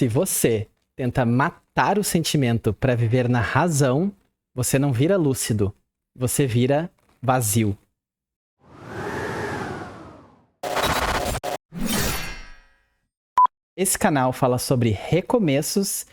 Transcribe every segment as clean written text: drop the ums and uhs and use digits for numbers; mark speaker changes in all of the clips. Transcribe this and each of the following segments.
Speaker 1: Se você tenta matar o sentimento para viver na razão, você não vira lúcido, você vira vazio. Esse canal fala sobre recomeços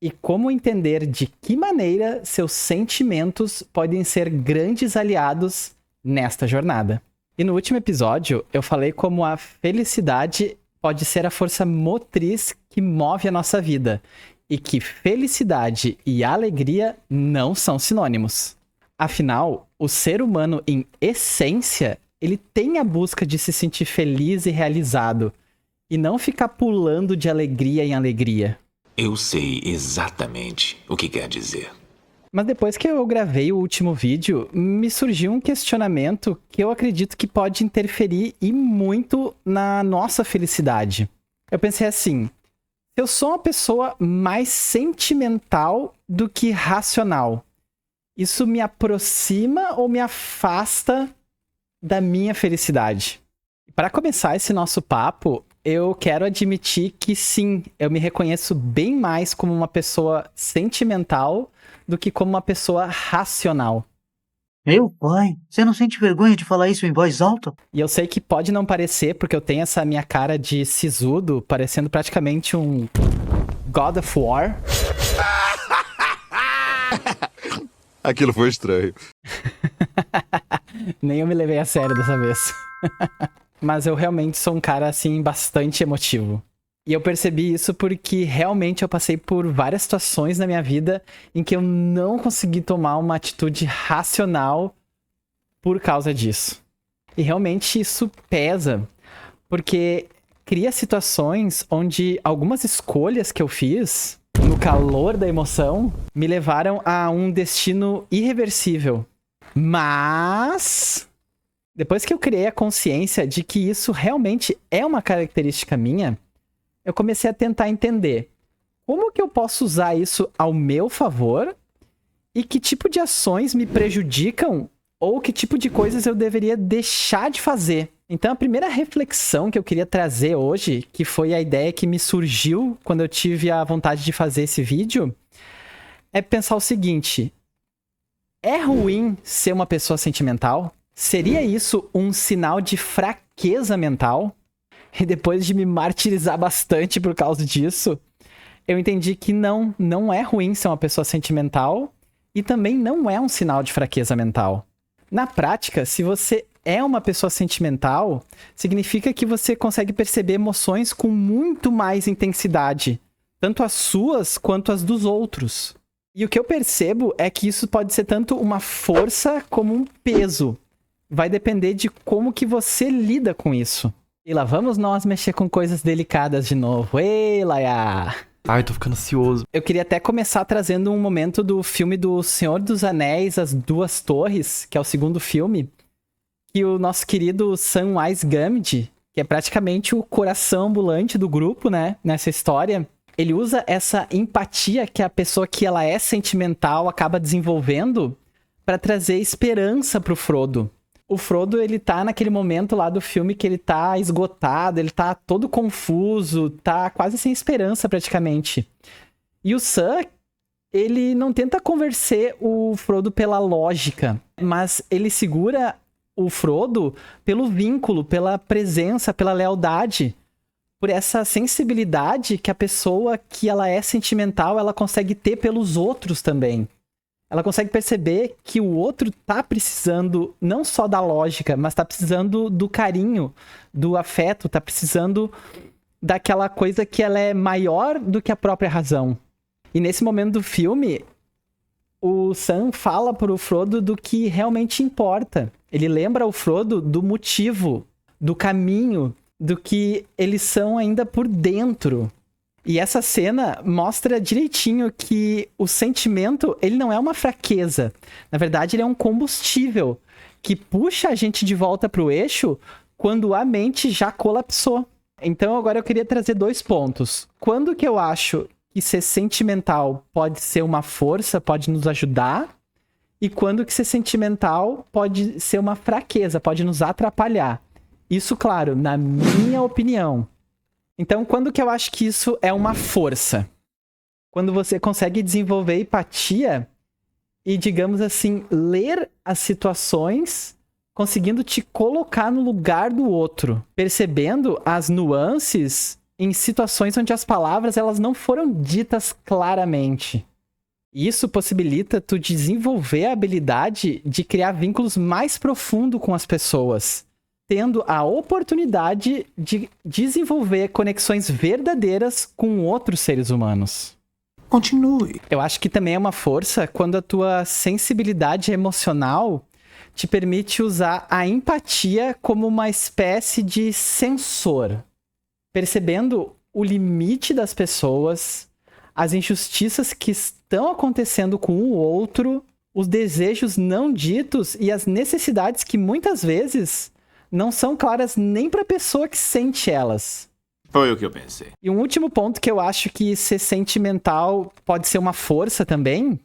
Speaker 1: e como entender de que maneira seus sentimentos podem ser grandes aliados nesta jornada. E no último episódio, eu falei como a felicidade pode ser a força motriz que move a nossa vida e que felicidade e alegria não são sinônimos. Afinal, o ser humano, em essência, ele tem a busca de se sentir feliz e realizado e não ficar pulando de alegria em alegria.
Speaker 2: Eu sei exatamente o que quer dizer.
Speaker 1: Mas depois que eu gravei o último vídeo, me surgiu um questionamento que eu acredito que pode interferir e muito na nossa felicidade. Eu pensei assim, eu sou uma pessoa mais sentimental do que racional. Isso me aproxima ou me afasta da minha felicidade? Para começar esse nosso papo, eu quero admitir que sim, eu me reconheço bem mais como uma pessoa sentimental do que como uma pessoa racional.
Speaker 3: Meu pai, você não sente vergonha de falar isso em voz alta?
Speaker 1: E eu sei que pode não parecer, porque eu tenho essa minha cara de sisudo, parecendo praticamente um God of War.
Speaker 4: Aquilo foi estranho.
Speaker 1: Nem eu me levei a sério dessa vez. Mas eu realmente sou um cara, assim, bastante emotivo. E eu percebi isso porque realmente eu passei por várias situações na minha vida em que eu não consegui tomar uma atitude racional por causa disso. E realmente isso pesa, porque cria situações onde algumas escolhas que eu fiz, no calor da emoção, me levaram a um destino irreversível. Mas depois que eu criei a consciência de que isso realmente é uma característica minha, eu comecei a tentar entender como que eu posso usar isso ao meu favor e que tipo de ações me prejudicam ou que tipo de coisas eu deveria deixar de fazer. Então a primeira reflexão que eu queria trazer hoje, que foi a ideia que me surgiu quando eu tive a vontade de fazer esse vídeo, é pensar o seguinte: é ruim ser uma pessoa sentimental? Seria isso um sinal de fraqueza mental? E depois de me martirizar bastante por causa disso, eu entendi que não é ruim ser uma pessoa sentimental e também não é um sinal de fraqueza mental. Na prática, se você é uma pessoa sentimental, significa que você consegue perceber emoções com muito mais intensidade, tanto as suas quanto as dos outros. E o que eu percebo é que isso pode ser tanto uma força como um peso. Vai depender de como que você lida com isso. E lá vamos nós mexer com coisas delicadas de novo. Ei, Laia!
Speaker 5: Ai, tô ficando ansioso.
Speaker 1: Eu queria até começar trazendo um momento do filme do Senhor dos Anéis, As Duas Torres, que é o segundo filme, que o nosso querido Samwise Gamgee, que é praticamente o coração ambulante do grupo, né, nessa história, ele usa essa empatia que a pessoa que ela é sentimental acaba desenvolvendo para trazer esperança pro Frodo. O Frodo, ele tá naquele momento lá do filme que ele tá esgotado, ele tá todo confuso, tá quase sem esperança praticamente. E o Sam, ele não tenta convencer o Frodo pela lógica, mas ele segura o Frodo pelo vínculo, pela presença, pela lealdade, por essa sensibilidade que a pessoa que ela é sentimental, ela consegue ter pelos outros também. Ela consegue perceber que o outro tá precisando não só da lógica, mas tá precisando do carinho, do afeto, tá precisando daquela coisa que ela é maior do que a própria razão. E nesse momento do filme, o Sam fala pro Frodo do que realmente importa. Ele lembra o Frodo do motivo, do caminho, do que eles são ainda por dentro. E essa cena mostra direitinho que o sentimento, ele não é uma fraqueza. Na verdade, ele é um combustível que puxa a gente de volta pro eixo quando a mente já colapsou. Então, agora eu queria trazer 2 pontos. Quando que eu acho que ser sentimental pode ser uma força, pode nos ajudar? E quando que ser sentimental pode ser uma fraqueza, pode nos atrapalhar? Isso, claro, na minha opinião. Então, quando que eu acho que isso é uma força? Quando você consegue desenvolver empatia e, digamos assim, ler as situações, conseguindo te colocar no lugar do outro, percebendo as nuances em situações onde as palavras elas não foram ditas claramente. Isso possibilita tu desenvolver a habilidade de criar vínculos mais profundos com as pessoas, tendo a oportunidade de desenvolver conexões verdadeiras com outros seres humanos.
Speaker 2: Continue.
Speaker 1: Eu acho que também é uma força quando a tua sensibilidade emocional te permite usar a empatia como uma espécie de sensor, percebendo o limite das pessoas, as injustiças que estão acontecendo com o outro, os desejos não ditos e as necessidades que muitas vezes não são claras nem para a pessoa que sente elas.
Speaker 2: Foi o que eu pensei.
Speaker 1: E um último ponto que eu acho que ser sentimental pode ser uma força também,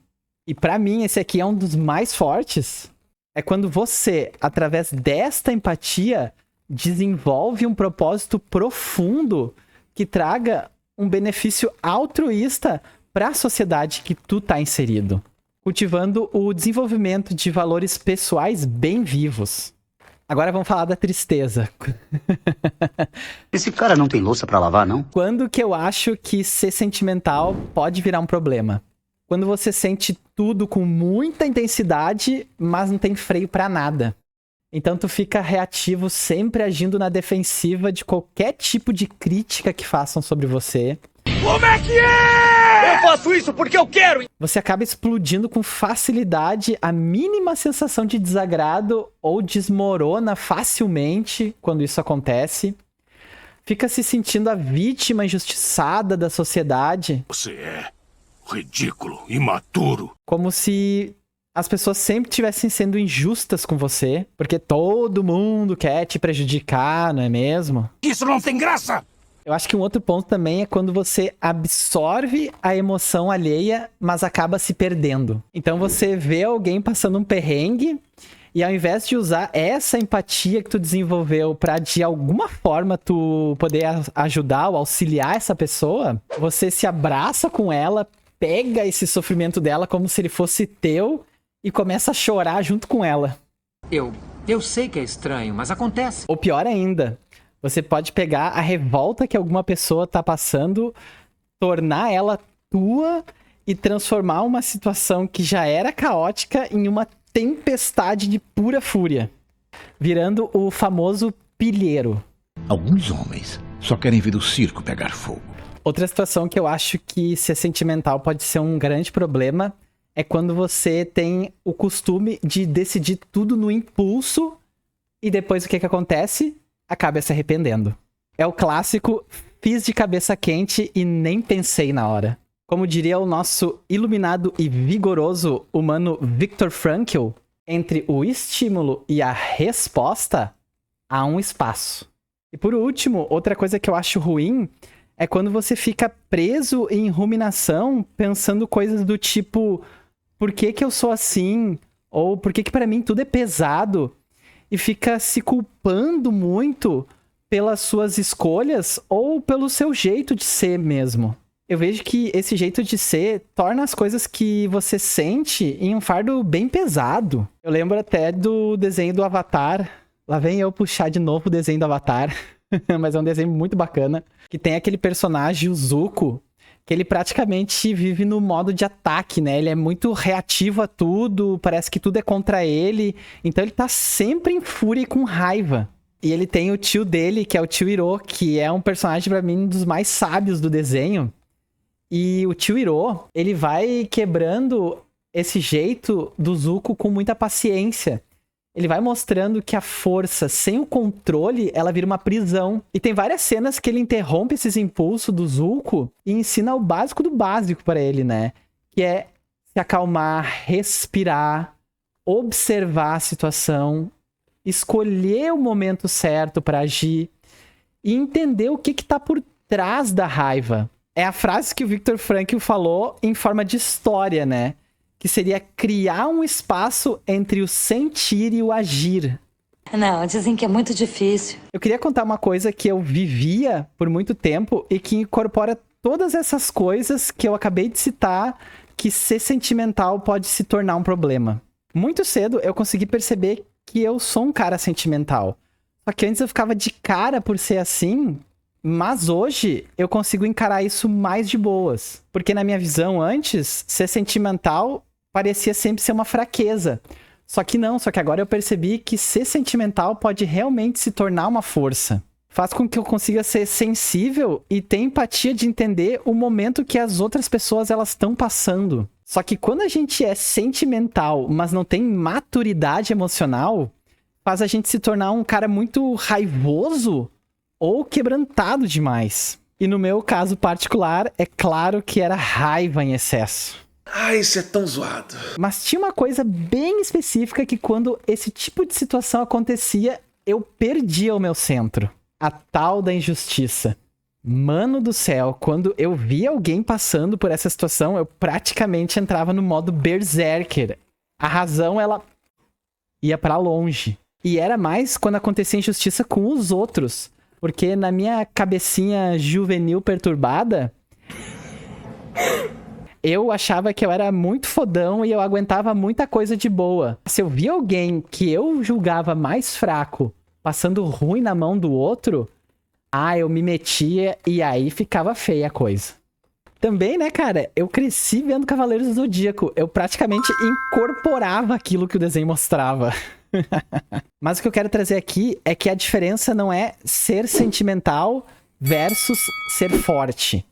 Speaker 1: e pra mim esse aqui é um dos mais fortes, é quando você, através desta empatia, desenvolve um propósito profundo que traga um benefício altruísta para a sociedade que tu tá inserido, cultivando o desenvolvimento de valores pessoais bem vivos. Agora vamos falar da tristeza.
Speaker 3: Esse cara não tem louça pra lavar, não?
Speaker 1: Quando que eu acho que ser sentimental pode virar um problema? Quando você sente tudo com muita intensidade, mas não tem freio pra nada. Então tu fica reativo, sempre agindo na defensiva de qualquer tipo de crítica que façam sobre você.
Speaker 5: Como é que é? Eu faço isso porque eu quero!
Speaker 1: Você acaba explodindo com facilidade a mínima sensação de desagrado ou desmorona facilmente quando isso acontece. Fica se sentindo a vítima injustiçada da sociedade.
Speaker 5: Você é ridículo, imaturo.
Speaker 1: Como se as pessoas sempre estivessem sendo injustas com você, porque todo mundo quer te prejudicar, não é mesmo?
Speaker 5: Isso não tem graça!
Speaker 1: Eu acho que um outro ponto também é quando você absorve a emoção alheia, mas acaba se perdendo. Então você vê alguém passando um perrengue e ao invés de usar essa empatia que tu desenvolveu pra de alguma forma tu poder ajudar ou auxiliar essa pessoa, você se abraça com ela, pega esse sofrimento dela como se ele fosse teu e começa a chorar junto com ela.
Speaker 6: Eu sei que é estranho, mas acontece.
Speaker 1: Ou pior ainda, você pode pegar a revolta que alguma pessoa tá passando, tornar ela tua e transformar uma situação que já era caótica em uma tempestade de pura fúria, virando o famoso pilheiro.
Speaker 7: Alguns homens só querem ver o circo pegar fogo.
Speaker 1: Outra situação que eu acho que ser sentimental pode ser um grande problema é quando você tem o costume de decidir tudo no impulso e depois o que acontece? Acaba se arrependendo. É o clássico, fiz de cabeça quente e nem pensei na hora. Como diria o nosso iluminado e vigoroso humano Viktor Frankl, entre o estímulo e a resposta, há um espaço. E por último, outra coisa que eu acho ruim é quando você fica preso em ruminação, pensando coisas do tipo, por que que eu sou assim? Ou por que que pra mim tudo é pesado? E fica se culpando muito pelas suas escolhas ou pelo seu jeito de ser mesmo. Eu vejo que esse jeito de ser torna as coisas que você sente em um fardo bem pesado. Eu lembro até do desenho do Avatar. Lá vem eu puxar de novo o desenho do Avatar. Mas é um desenho muito bacana. Que tem aquele personagem, o Zuko, que ele praticamente vive no modo de ataque, né? Ele é muito reativo a tudo, parece que tudo é contra ele. Então ele tá sempre em fúria e com raiva. E ele tem o tio dele, que é o tio Hiro, que é um personagem pra mim um dos mais sábios do desenho. E o tio Hiro, ele vai quebrando esse jeito do Zuko com muita paciência. Ele vai mostrando que a força sem o controle, ela vira uma prisão. E tem várias cenas que ele interrompe esses impulsos do Zuko e ensina o básico do básico para ele, né? Que é se acalmar, respirar, observar a situação, escolher o momento certo para agir e entender o que tá por trás da raiva. É a frase que o Viktor Frankl falou em forma de história, né? Que seria criar um espaço entre o sentir e o agir.
Speaker 8: Não, dizem que é muito difícil.
Speaker 1: Eu queria contar uma coisa que eu vivia por muito tempo e que incorpora todas essas coisas que eu acabei de citar, que ser sentimental pode se tornar um problema. Muito cedo eu consegui perceber que eu sou um cara sentimental. Só que antes eu ficava de cara por ser assim, mas hoje eu consigo encarar isso mais de boas. Porque na minha visão antes, ser sentimental parecia sempre ser uma fraqueza. Só que não, só que agora eu percebi que ser sentimental pode realmente se tornar uma força. Faz com que eu consiga ser sensível e ter empatia de entender o momento que as outras pessoas elas estão passando. Só que quando a gente é sentimental, mas não tem maturidade emocional, faz a gente se tornar um cara muito raivoso ou quebrantado demais. E no meu caso particular, é claro que era raiva em excesso.
Speaker 2: Ah, isso é tão zoado.
Speaker 1: Mas tinha uma coisa bem específica que quando esse tipo de situação acontecia, eu perdia o meu centro. A tal da injustiça. Mano do céu, quando eu via alguém passando por essa situação, eu praticamente entrava no modo berserker. A razão, ela ia pra longe. E era mais quando acontecia injustiça com os outros. Porque na minha cabecinha juvenil perturbada, eu achava que eu era muito fodão e eu aguentava muita coisa de boa. Se eu via alguém que eu julgava mais fraco passando ruim na mão do outro, eu me metia e aí ficava feia a coisa. Também, né, cara, eu cresci vendo Cavaleiros do Zodíaco. Eu praticamente incorporava aquilo que o desenho mostrava. Mas o que eu quero trazer aqui é que a diferença não é ser sentimental versus ser forte.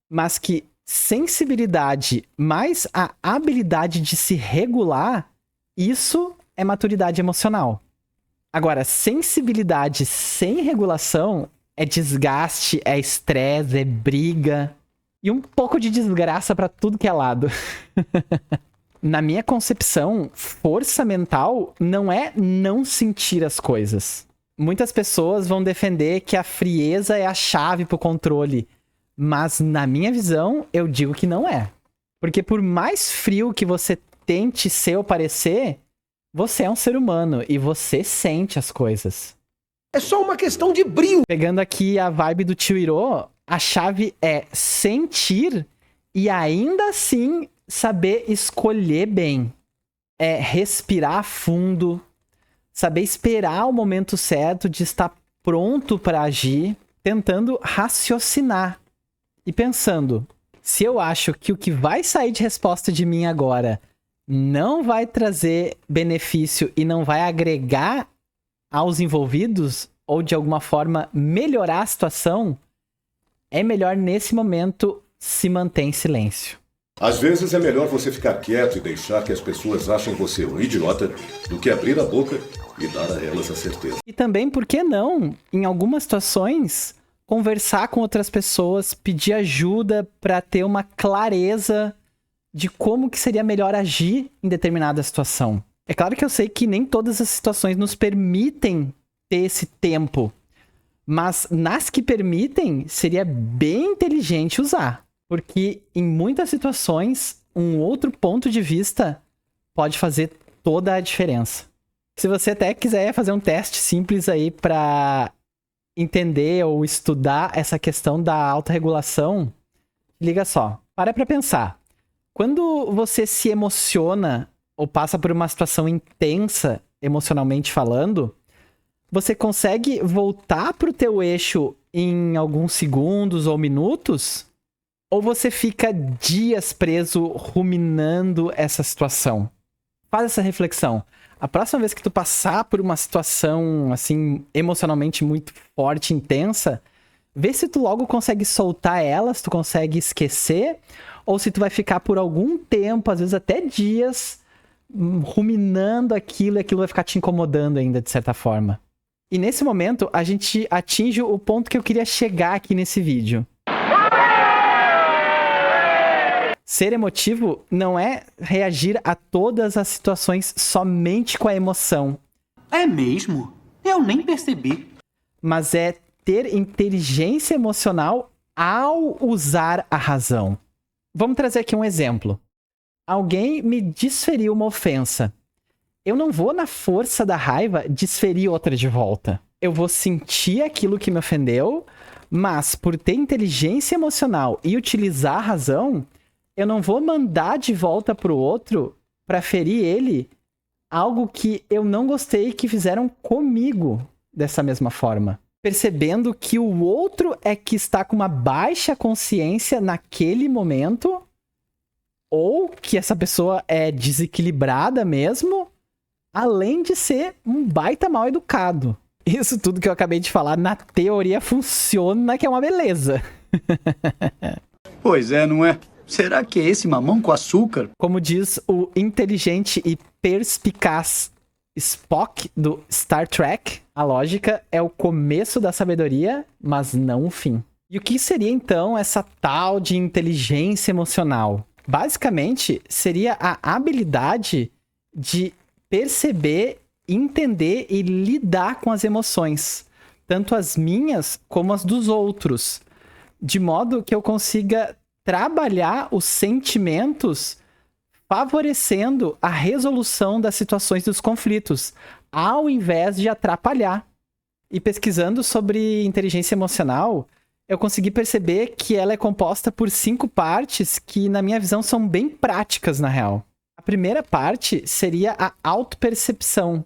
Speaker 1: Mas que sensibilidade mais a habilidade de se regular, isso é maturidade emocional. Agora, sensibilidade sem regulação é desgaste, é estresse, é briga e um pouco de desgraça pra tudo que é lado. Na minha concepção, força mental não é não sentir as coisas. Muitas pessoas vão defender que a frieza é a chave pro controle. Mas na minha visão, eu digo que não é. Porque por mais frio que você tente ser ou parecer, você é um ser humano e você sente as coisas.
Speaker 5: É só uma questão de brio.
Speaker 1: Pegando aqui a vibe do Tio Hiro, a chave é sentir e ainda assim saber escolher bem. É respirar fundo, saber esperar o momento certo de estar pronto para agir, tentando raciocinar. E pensando, se eu acho que o que vai sair de resposta de mim agora não vai trazer benefício e não vai agregar aos envolvidos, ou de alguma forma melhorar a situação, é melhor nesse momento se manter em silêncio.
Speaker 9: Às vezes é melhor você ficar quieto e deixar que as pessoas achem você um idiota do que abrir a boca e dar a elas a certeza.
Speaker 1: E também, por que não, em algumas situações, conversar com outras pessoas, pedir ajuda para ter uma clareza de como que seria melhor agir em determinada situação. É claro que eu sei que nem todas as situações nos permitem ter esse tempo, mas nas que permitem, seria bem inteligente usar, porque em muitas situações, um outro ponto de vista pode fazer toda a diferença. Se você até quiser fazer um teste simples aí para entender ou estudar essa questão da autorregulação, liga só, para pra pensar. Quando você se emociona ou passa por uma situação intensa, emocionalmente falando, você consegue voltar pro teu eixo em alguns segundos ou minutos? Ou você fica dias preso ruminando essa situação? Faz essa reflexão. A próxima vez que tu passar por uma situação, assim, emocionalmente muito forte, intensa, vê se tu logo consegue soltar ela, se tu consegue esquecer, ou se tu vai ficar por algum tempo, às vezes até dias, ruminando aquilo e aquilo vai ficar te incomodando ainda, de certa forma. E nesse momento, a gente atinge o ponto que eu queria chegar aqui nesse vídeo. Ser emotivo não é reagir a todas as situações somente com a emoção.
Speaker 6: É mesmo? Eu nem percebi.
Speaker 1: Mas é ter inteligência emocional ao usar a razão. Vamos trazer aqui um exemplo. Alguém me desferiu uma ofensa. eu não vou na força da raiva desferir outra de volta. Eu vou sentir aquilo que me ofendeu, mas por ter inteligência emocional e utilizar a razão, eu não vou mandar de volta pro outro pra ferir ele algo que eu não gostei que fizeram comigo dessa mesma forma. Percebendo que o outro é que está com uma baixa consciência naquele momento, ou que essa pessoa é desequilibrada mesmo, além de ser um baita mal educado. Isso tudo que eu acabei de falar, na teoria, funciona, que é uma beleza.
Speaker 6: Pois é, não é? Será que é esse mamão com açúcar?
Speaker 1: Como diz o inteligente e perspicaz Spock do Star Trek, a lógica é o começo da sabedoria, mas não o fim. E o que seria então essa tal de inteligência emocional? Basicamente, seria a habilidade de perceber, entender e lidar com as emoções, tanto as minhas como as dos outros, de modo que eu consiga trabalhar os sentimentos favorecendo a resolução das situações dos conflitos, ao invés de atrapalhar. E pesquisando sobre inteligência emocional, eu consegui perceber que ela é composta por 5 partes que, na minha visão, são bem práticas, na real. A primeira parte seria a autopercepção,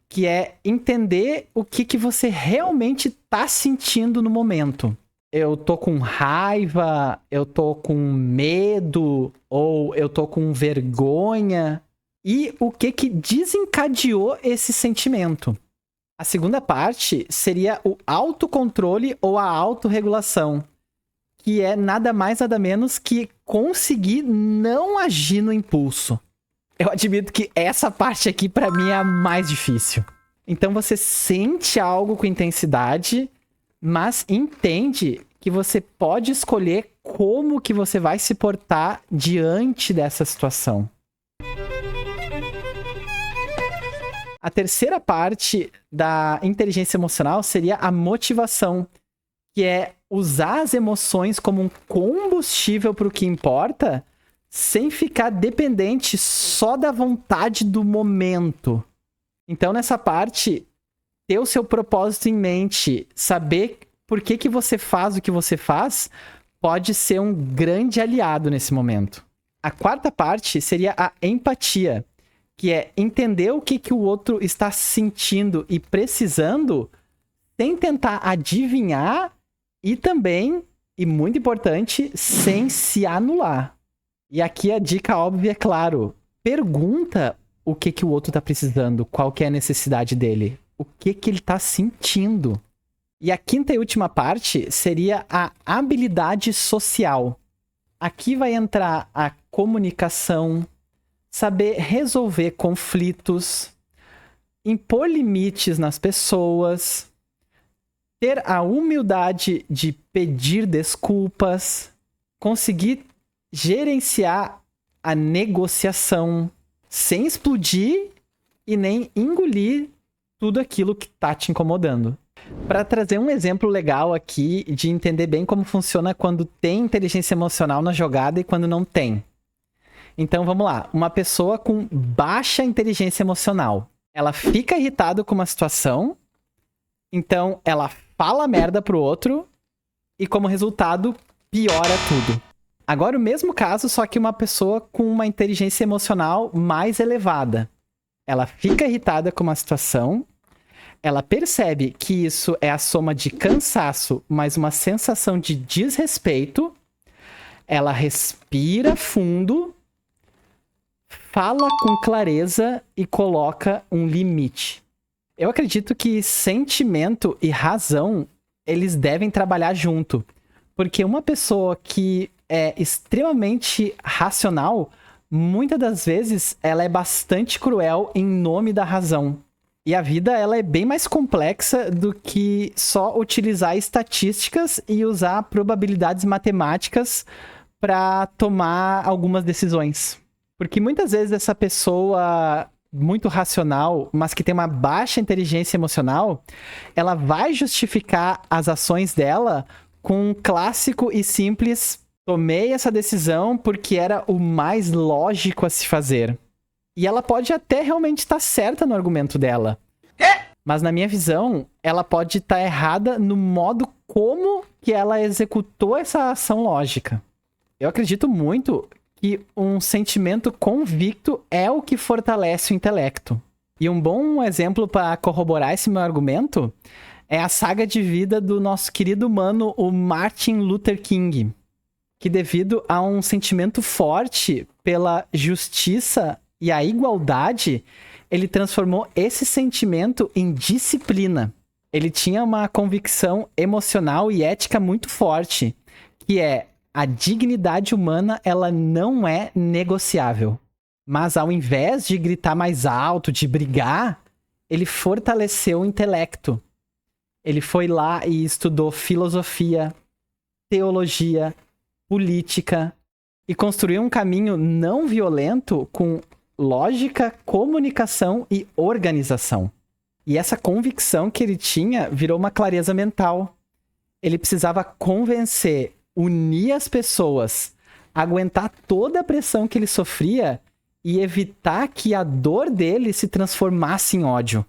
Speaker 1: que é entender o que você realmente está sentindo no momento. Eu tô com raiva, eu tô com medo, ou eu tô com vergonha. E o que desencadeou esse sentimento? A segunda parte seria o autocontrole ou a autorregulação, que é nada mais nada menos que conseguir não agir no impulso. Eu admito que essa parte aqui pra mim é a mais difícil. Então você sente algo com intensidade, mas entende que você pode escolher como que você vai se portar diante dessa situação. A terceira parte da inteligência emocional seria a motivação, que é usar as emoções como um combustível para o que importa, sem ficar dependente só da vontade do momento. Então, nessa parte, ter o seu propósito em mente, saber por que você faz o que você faz, pode ser um grande aliado nesse momento. A quarta parte seria a empatia, que é entender o que o outro está sentindo e precisando, sem tentar adivinhar e também, e muito importante, sem se anular. E aqui a dica óbvia é, claro, pergunta o que o outro está precisando, qual que é a necessidade dele, o que ele está sentindo. E a quinta e última parte seria a habilidade social. Aqui vai entrar a comunicação, saber resolver conflitos, impor limites nas pessoas, ter a humildade de pedir desculpas, conseguir gerenciar a negociação sem explodir e nem engolir tudo aquilo que está te incomodando. Para trazer um exemplo legal aqui de entender bem como funciona quando tem inteligência emocional na jogada e quando não tem. Então vamos lá, uma pessoa com baixa inteligência emocional, ela fica irritada com uma situação, então ela fala merda pro outro e como resultado piora tudo. Agora o mesmo caso, só que uma pessoa com uma inteligência emocional mais elevada. Ela fica irritada com uma situação, ela percebe que isso é a soma de cansaço mais uma sensação de desrespeito, ela respira fundo, fala com clareza e coloca um limite. Eu acredito que sentimento e razão, eles devem trabalhar junto. Porque uma pessoa que é extremamente racional, muitas das vezes ela é bastante cruel em nome da razão. E a vida ela é bem mais complexa do que só utilizar estatísticas e usar probabilidades matemáticas para tomar algumas decisões. Porque muitas vezes essa pessoa muito racional, mas que tem uma baixa inteligência emocional, ela vai justificar as ações dela com um clássico e simples: tomei essa decisão porque era o mais lógico a se fazer. E ela pode até realmente estar certa no argumento dela. Mas na minha visão, ela pode estar errada no modo como que ela executou essa ação lógica. Eu acredito muito que um sentimento convicto é o que fortalece o intelecto. E um bom exemplo para corroborar esse meu argumento é a saga de vida do nosso querido mano, o Martin Luther King, que devido a um sentimento forte pela justiça e a igualdade, ele transformou esse sentimento em disciplina. Ele tinha uma convicção emocional e ética muito forte, que é a dignidade humana, ela não é negociável. Mas ao invés de gritar mais alto, de brigar, ele fortaleceu o intelecto. Ele foi lá e estudou filosofia, teologia, política e construiu um caminho não violento com lógica, comunicação e organização. E essa convicção que ele tinha virou uma clareza mental. Ele precisava convencer, unir as pessoas, aguentar toda a pressão que ele sofria e evitar que a dor dele se transformasse em ódio.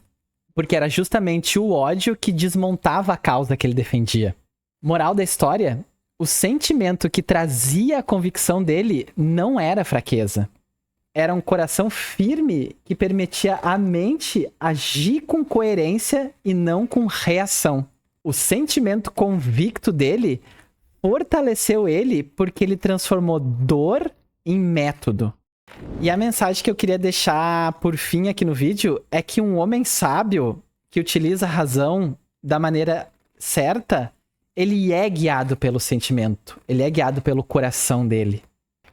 Speaker 1: Porque era justamente o ódio que desmontava a causa que ele defendia. Moral da história, o sentimento que trazia a convicção dele não era fraqueza. Era um coração firme que permitia à mente agir com coerência e não com reação. O sentimento convicto dele fortaleceu ele porque ele transformou dor em método. E a mensagem que eu queria deixar por fim aqui no vídeo é que um homem sábio que utiliza a razão da maneira certa, ele é guiado pelo sentimento, ele é guiado pelo coração dele.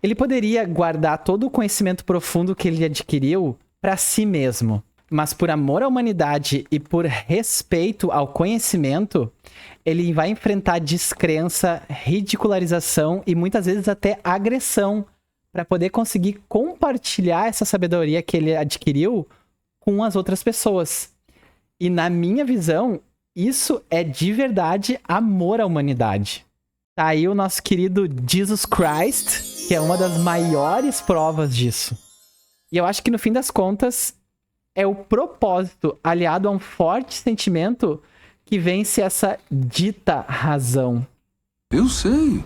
Speaker 1: Ele poderia guardar todo o conhecimento profundo que ele adquiriu para si mesmo, mas por amor à humanidade e por respeito ao conhecimento, ele vai enfrentar descrença, ridicularização e muitas vezes até agressão para poder conseguir compartilhar essa sabedoria que ele adquiriu com as outras pessoas. E na minha visão, isso é de verdade amor à humanidade. Tá aí o nosso querido Jesus Christ, que é uma das maiores provas disso. E eu acho que no fim das contas, é o propósito aliado a um forte sentimento que vence essa dita razão.
Speaker 6: Eu sei,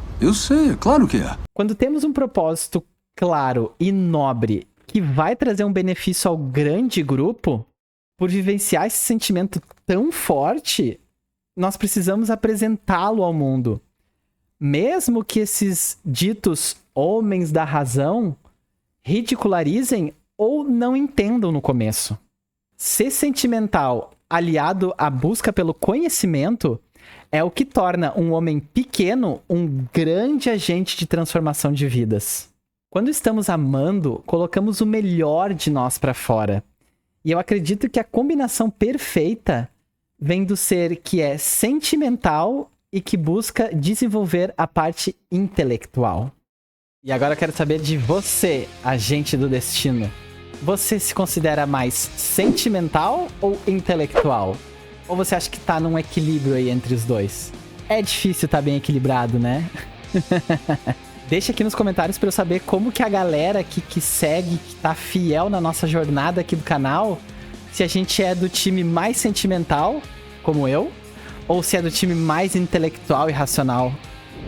Speaker 6: é claro que é.
Speaker 1: Quando temos um propósito claro e nobre que vai trazer um benefício ao grande grupo, por vivenciar esse sentimento tão forte, nós precisamos apresentá-lo ao mundo. Mesmo que esses ditos homens da razão ridicularizem ou não entendam no começo. Ser sentimental aliado à busca pelo conhecimento é o que torna um homem pequeno um grande agente de transformação de vidas. Quando estamos amando, colocamos o melhor de nós para fora. E eu acredito que a combinação perfeita vem do ser que é sentimental e que busca desenvolver a parte intelectual. E agora eu quero saber de você, agente do destino. Você se considera mais sentimental ou intelectual? Ou você acha que tá num equilíbrio aí entre os dois? É difícil estar bem equilibrado, né? Deixa aqui nos comentários para eu saber como que a galera que segue, que tá fiel na nossa jornada aqui do canal, se a gente é do time mais sentimental, como eu, ou se é do time mais intelectual e racional.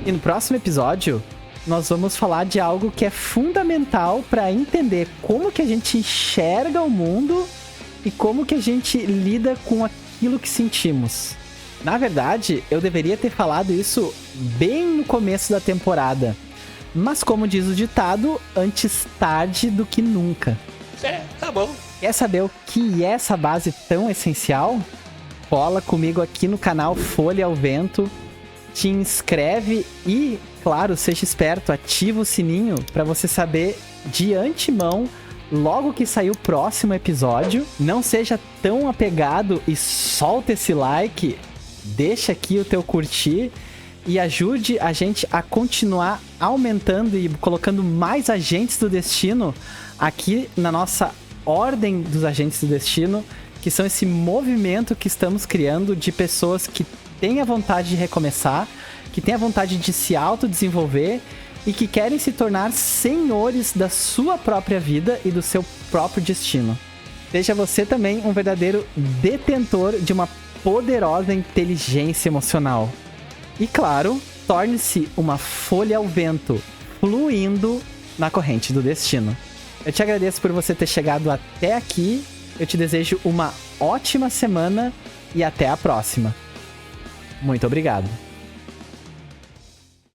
Speaker 1: E no próximo episódio, nós vamos falar de algo que é fundamental para entender como que a gente enxerga o mundo e como que a gente lida com aquilo que sentimos. Na verdade, eu deveria ter falado isso bem no começo da temporada. Mas como diz o ditado, antes tarde do que nunca.
Speaker 5: É, tá bom.
Speaker 1: Quer saber o que é essa base tão essencial? Cola comigo aqui no canal Folha ao Vento, te inscreve e, claro, seja esperto, ativa o sininho para você saber de antemão logo que sair o próximo episódio. Não seja tão apegado e solta esse like, deixa aqui o teu curtir e ajude a gente a continuar aumentando e colocando mais agentes do destino aqui na nossa Ordem dos Agentes do Destino, que são esse movimento que estamos criando de pessoas que têm a vontade de recomeçar, que têm a vontade de se autodesenvolver e que querem se tornar senhores da sua própria vida e do seu próprio destino. Seja você também um verdadeiro detentor de uma poderosa inteligência emocional. E claro, torne-se uma folha ao vento, fluindo na corrente do destino. Eu te agradeço por você ter chegado até aqui. Eu te desejo uma ótima semana e até a próxima. Muito obrigado.